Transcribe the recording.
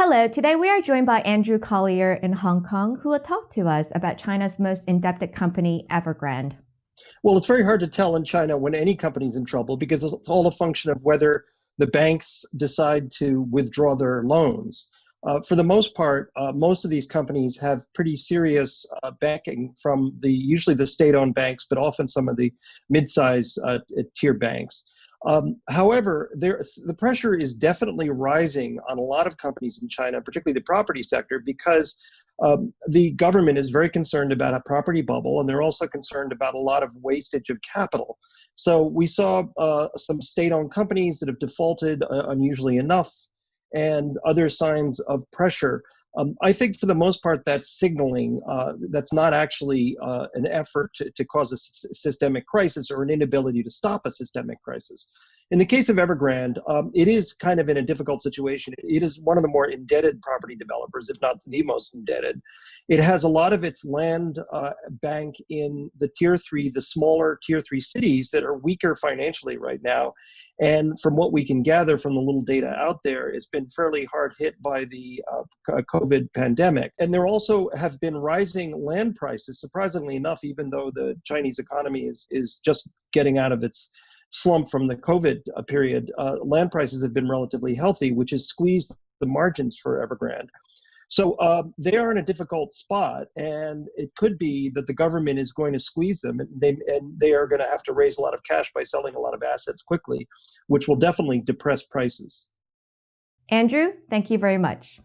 Hello, today we are joined by Andrew Collier in Hong Kong, who will talk to us about China's most indebted company, Evergrande. Well, it's very hard to tell in China when any company's in trouble because it's all a function of whether the banks decide to withdraw their loans. For the most part, most of these companies have pretty serious backing from usually the state-owned banks, but often some of the mid-size tier banks. However, the pressure is definitely rising on a lot of companies in China, particularly the property sector, because the government is very concerned about a property bubble, and they're also concerned about a lot of wastage of capital. So we saw some state-owned companies that have defaulted unusually enough, and other signs of pressure. I think for the most part that's signaling. That's not actually an effort to cause a systemic crisis or an inability to stop a systemic crisis. In the case of Evergrande, it is kind of in a difficult situation. It is one of the more indebted property developers, if not the most indebted. It has a lot of its land bank in the the smaller tier 3 cities that are weaker financially right now. And from what we can gather from the little data out there, it's been fairly hard hit by the COVID pandemic. And there also have been rising land prices, surprisingly enough, even though the Chinese economy is just getting out of its slump from the COVID period. Land prices have been relatively healthy, which has squeezed the margins for Evergrande. So they are in a difficult spot, and it could be that the government is going to squeeze them, and they are going to have to raise a lot of cash by selling a lot of assets quickly, which will definitely depress prices. Andrew, thank you very much.